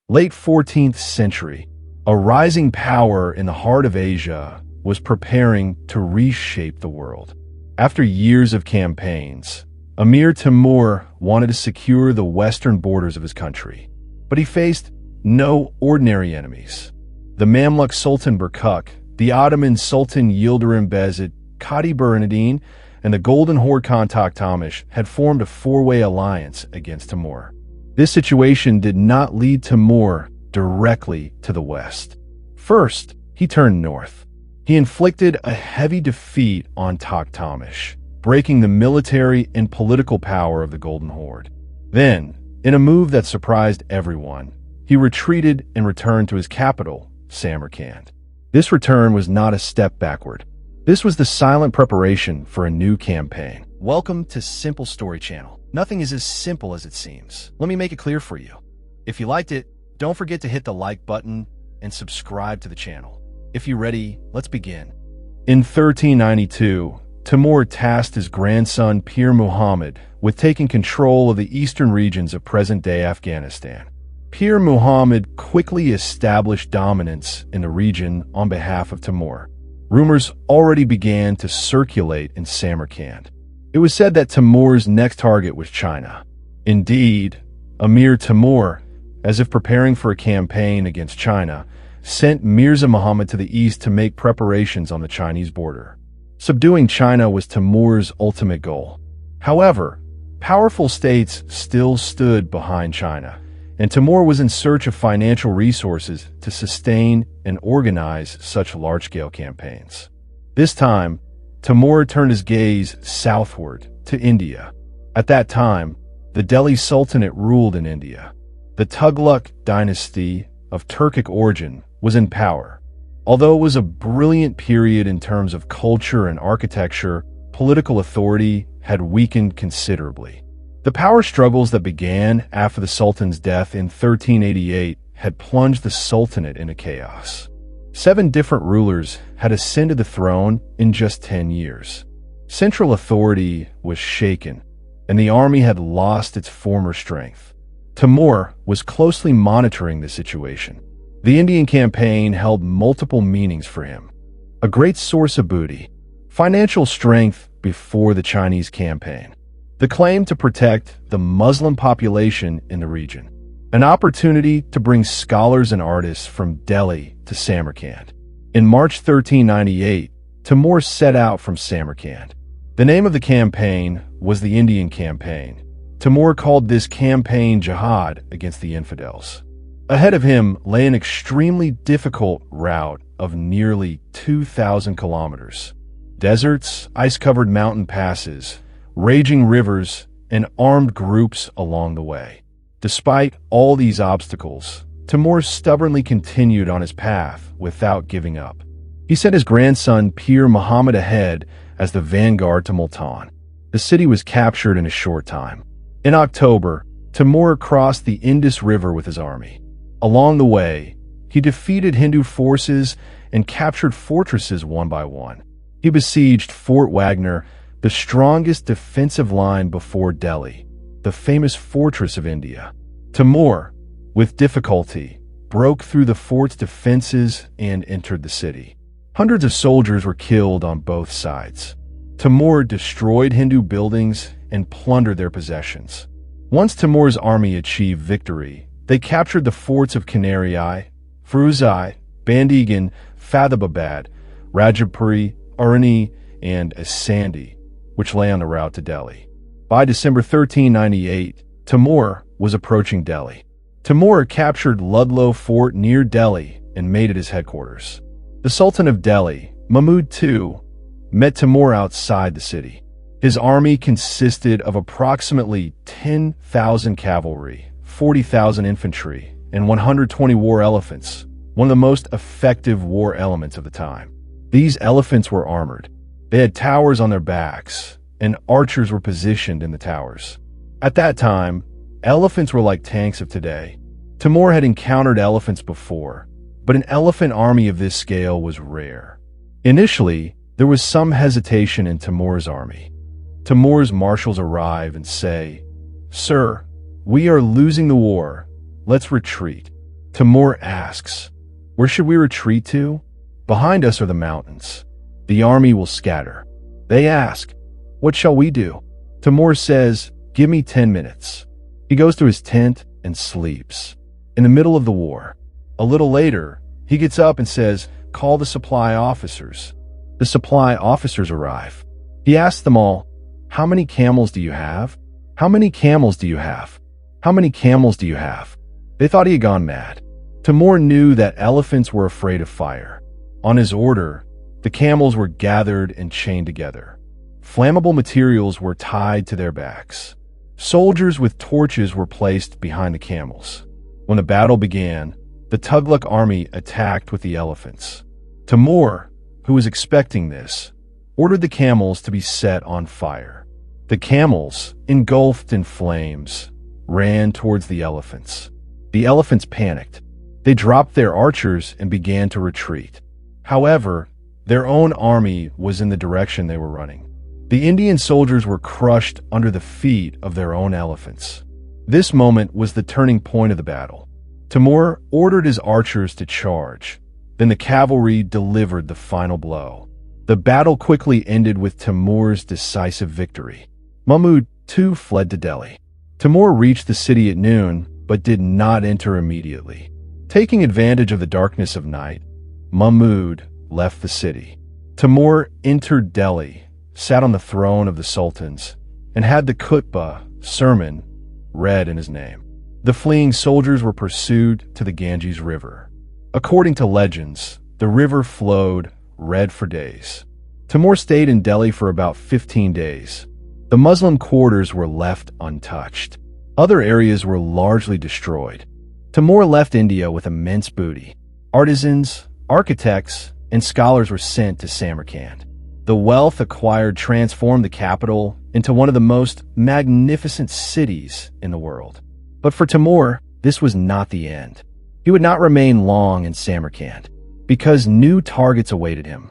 Late 14th century, a rising power in the heart of Asia was preparing to reshape the world. After years of campaigns, Emir Timur wanted to secure the western borders of his country, but he faced no ordinary enemies. The Mamluk Sultan Tughluq, the Ottoman Sultan Yildirim Beyazıt, Qadi Burhanuddin, and the Golden Horde Khan Toktamish had formed a four-way alliance against Timur. This situation did not lead Timur directly to the west. First, he turned north. He inflicted a heavy defeat on Toktamish, breaking the military and political power of the Golden Horde. Then, in a move that surprised everyone, he retreated and returned to his capital, Samarkand. This return was not a step backward. This was the silent preparation for a new campaign. Welcome to Simple Story Channel. Nothing is as simple as it seems. Let me make it clear for you. If you liked it, don't forget to hit the like button and subscribe to the channel. If you're ready, let's begin. In 1392, Timur tasked his grandson Pir Muhammad with taking control of the eastern regions of present-day Afghanistan. Pir Muhammad quickly established dominance in the region on behalf of Timur. Rumors already began to circulate in Samarkand. It was said that Timur's next target was China. Indeed, Emir Timur, as if preparing for a campaign against China, sent Mirza Muhammad to the east to make preparations on the Chinese border. Subduing China was Timur's ultimate goal. However, powerful states still stood behind China, and Timur was in search of financial resources to sustain and organize such large-scale campaigns. This time, Timur turned his gaze southward to India. At that time, the Delhi Sultanate ruled in India. The Tughluq dynasty of Turkic origin was in power. Although it was a brilliant period in terms of culture and architecture, political authority had weakened considerably. The power struggles that began after the Sultan's death in 1388 had plunged the Sultanate into chaos. 7 different rulers had ascended the throne in just 10 years. Central authority was shaken, and the army had lost its former strength. Timur was closely monitoring the situation. The Indian campaign held multiple meanings for him. A great source of booty, financial strength before the Chinese campaign, the claim to protect the Muslim population in the region, an opportunity to bring scholars and artists from Delhi to Samarkand. In March 1398, Timur set out from Samarkand. The name of the campaign was the Indian Campaign. Timur called this campaign jihad against the infidels. Ahead of him lay an extremely difficult route of nearly 2,000 kilometers. Deserts, ice-covered mountain passes, raging rivers, and armed groups along the way. Despite all these obstacles, Timur stubbornly continued on his path without giving up. He sent his grandson Pir Muhammad ahead as the vanguard to Multan. The city was captured in a short time. In October, Timur crossed the Indus River with his army. Along the way, he defeated Hindu forces and captured fortresses one by one. He besieged Fort Wagner, the strongest defensive line before Delhi, the famous fortress of India. Timur, with difficulty, broke through the fort's defenses and entered the city. Hundreds of soldiers were killed on both sides. Timur destroyed Hindu buildings and plundered their possessions. Once Timur's army achieved victory, they captured the forts of Kanari, Firuzai, Bandigan, Fathabad, Rajapuri, Arani, and Asandi, which lay on the route to Delhi. By December 1398, Timur was approaching Delhi. Timur captured Ludlow Fort near Delhi and made it his headquarters. The Sultan of Delhi, Mahmud II, met Timur outside the city. His army consisted of approximately 10,000 cavalry, 40,000 infantry, and 120 war elephants, one of the most effective war elements of the time. These elephants were armored. They had towers on their backs, and archers were positioned in the towers. At that time, elephants were like tanks of today. Timur had encountered elephants before, but an elephant army of this scale was rare. Initially, there was some hesitation in Timur's army. Timur's marshals arrive and say, "Sir, we are losing the war. Let's retreat." Timur asks, "Where should we retreat to?" "Behind us are the mountains. The army will scatter." They ask, "What shall we do?" Timur says, "Give me 10 minutes." He goes to his tent and sleeps. In the middle of the war, a little later, he gets up and says, "Call the supply officers." The supply officers arrive. He asks them all, "How many camels do you have? How many camels do you have? How many camels do you have?" They thought he had gone mad. Timur knew that elephants were afraid of fire. On his order, the camels were gathered and chained together. Flammable materials were tied to their backs. Soldiers with torches were placed behind the camels. When the battle began, the Tughluq army attacked with the elephants. Timur, who was expecting this, ordered the camels to be set on fire. The camels, engulfed in flames, ran towards the elephants. The elephants panicked. They dropped their archers and began to retreat. However, their own army was in the direction they were running. The Indian soldiers were crushed under the feet of their own elephants. This moment was the turning point of the battle. Timur ordered his archers to charge. Then the cavalry delivered the final blow. The battle quickly ended with Timur's decisive victory. Mahmud too fled to Delhi. Timur reached the city at noon, but did not enter immediately. Taking advantage of the darkness of night, Mahmud left the city. Timur entered Delhi, sat on the throne of the sultans, and had the khutbah, sermon, read in his name. The fleeing soldiers were pursued to the Ganges River. According to legends, the river flowed red for days. Timur stayed in Delhi for about 15 days. The Muslim quarters were left untouched. Other areas were largely destroyed. Timur left India with immense booty. Artisans, architects, and scholars were sent to Samarkand. The wealth acquired transformed the capital into one of the most magnificent cities in the world. But for Timur, this was not the end. He would not remain long in Samarkand, because new targets awaited him.